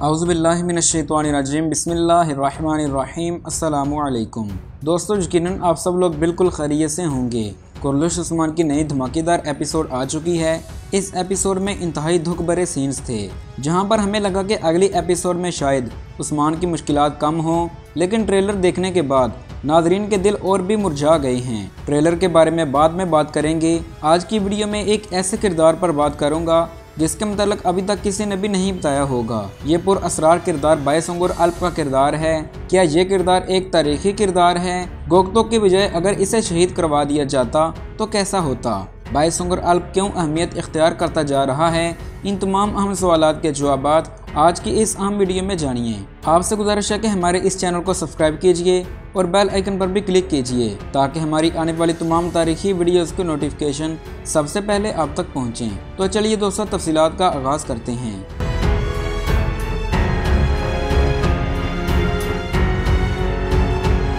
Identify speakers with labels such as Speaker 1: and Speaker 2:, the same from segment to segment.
Speaker 1: औज़ुबिल्लाहि मिनश्शैतानिर्रजीम बिस्मिल्लाहिर्रहमानिर्रहीम अस्सलामु अलैकुम। दोस्तों, यकीनन आप सब लोग बिल्कुल खैरियत से होंगे। कुर्लुश उस्मान की नई धमाकेदार एपिसोड आ चुकी है। इस एपिसोड में इंतहाई दुख भरे सीन्स थे, जहां पर हमें लगा कि अगली एपिसोड में शायद उस्मान की मुश्किलात कम हों, लेकिन ट्रेलर देखने के बाद नाजरीन के दिल और भी मुरझा गए हैं। ट्रेलर के बारे में बाद में बात करेंगे। आज की वीडियो में एक ऐसे किरदार पर बात करूंगा जिसके मतलब अभी तक किसी ने भी नहीं बताया होगा। ये पुरअसरार किरदार बायसुंगुर अल्प का किरदार है। क्या ये किरदार एक तारीखी किरदार है? गोगतोक की बजाय अगर इसे शहीद करवा दिया जाता तो कैसा होता? बायसुंगुर अल्प क्यों अहमियत इख्तियार करता जा रहा है? इन तमाम अहम सवालात के जवाबात आज की इस अहम वीडियो में जानिए। आपसे गुजारिश है कि हमारे इस चैनल को सब्सक्राइब कीजिए और बेल आइकन पर भी क्लिक कीजिए ताकि हमारी आने वाली तमाम तारीखी वीडियोस की नोटिफिकेशन सबसे पहले आप तक पहुंचें। तो चलिए दोस्तों, तफसीलात का आगाज़ करते हैं।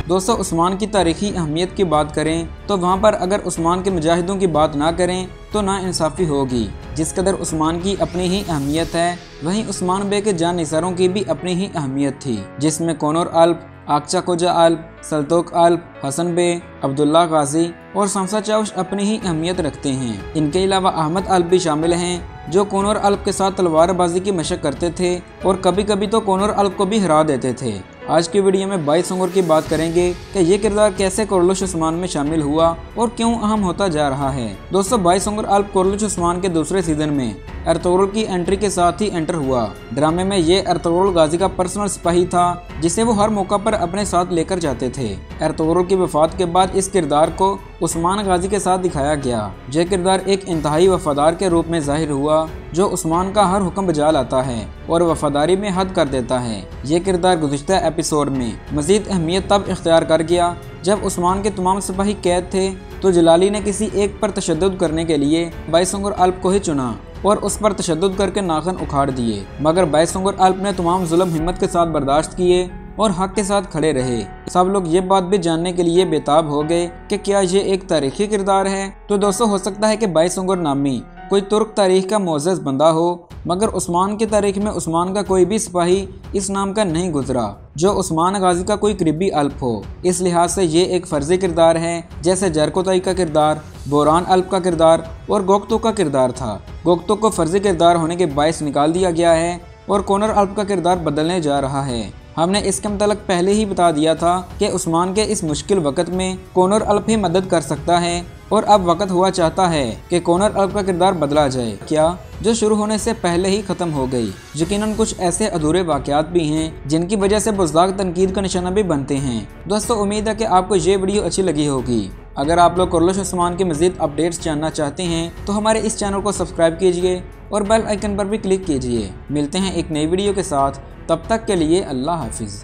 Speaker 1: दोस्तों, उस्मान की तारीखी अहमियत की बात करें तो वहाँ पर अगर उस्मान के मुजाहिदों की बात ना करें तो नाइंसाफ़ी होगी। जिस कदर उस्मान की अपनी ही अहमियत है, वहीं उस्मान बे के जान निसारों की भी अपनी ही अहमियत थी, जिसमें कोनर अल्प, आकचा खोजा अल्प, सल्तोक अल्प, हसन बे, अब्दुल्ला गाजी और शमसा चाउश अपनी ही अहमियत रखते हैं। इनके अलावा अहमद अल्प भी शामिल हैं, जो कोनर अल्प के साथ तलवारबाजी की मशक करते थे और कभी कभी तो कोनर अल्प को भी हरा देते थे। आज की वीडियो में बायसुंगुर की बात करेंगे कि ये किरदार कैसे कुर्लुश उस्मान में शामिल हुआ और क्यों अहम होता जा रहा है। दोस्तों, बायसुंगुर अल्प कुर्लुश उस्मान के दूसरे सीजन में अर्तुगरुल की एंट्री के साथ ही एंटर हुआ। ड्रामे में ये अर्तुगरुल गाजी का पर्सनल सिपाही था, जिसे वो हर मौका पर अपने साथ लेकर जाते थे। अर्तुगरुल की वफात के बाद इस किरदार को उस्मान गाजी के साथ दिखाया गया। यह किरदार एक इंतहाई वफादार के रूप में जाहिर हुआ, जो उस्मान का हर हुक्म बजा लाता है और वफादारी में हद कर देता है। ये किरदार गुज़िश्ता एपिसोड में मज़ीद अहमियत तब इख्तियार कर गया जब उस्मान के तमाम सिपाही कैद थे, तो जलाली ने किसी एक पर तशद्दुद करने के लिए बायसुंगुर अल्प को ही चुना और उस पर तशद्दुद करके नाखून उखाड़ दिए। मगर बायसुंगुर अल्प ने तमाम जुल्म हिम्मत के साथ बर्दाश्त किए और हक के साथ खड़े रहे। सब लोग ये बात भी जानने के लिए बेताब हो गए कि क्या ये एक तारीखी किरदार है। तो दोस्तों, हो सकता है कि बायसुंगुर नामी कोई तुर्क तारीख का मोअज़्ज़ज़ बंदा हो, मगर उस्मान की तारीख में उस्मान का कोई भी सिपाही इस नाम का नहीं गुजरा जो उस्मान गाजी का कोई करीबी अल्प हो। इस लिहाज से ये एक फर्जी किरदार है, जैसे जरकोताई का किरदार, बोरान अल्प का किरदार और गोगतोक का किरदार था। गोगतोक को फर्जी किरदार होने के बायस निकाल दिया गया है और कोनर अल्प का किरदार बदलने जा रहा है। हमने इसके मतलब पहले ही बता दिया था कि उस्मान के इस मुश्किल वक्त में कोनर अल्प ही मदद कर सकता है और अब वक्त हुआ चाहता है कि कोनर अल्प का किरदार बदला जाए, क्या जो शुरू होने से पहले ही ख़त्म हो गई। यकीनन कुछ ऐसे अधूरे वाक़यात भी हैं जिनकी वजह से बुज़दाग तनकीद का निशाना भी बनते हैं। दोस्तों, उम्मीद है कि आपको ये वीडियो अच्छी लगी होगी। अगर आप लोग कुर्लुश उस्मान के मज़ीद अपडेट्स जानना चाहते हैं तो हमारे इस चैनल को सब्सक्राइब कीजिए और बेल आइकन पर भी क्लिक कीजिए। मिलते हैं एक नई वीडियो के साथ, तब तक के लिए अल्लाह हाफिज़।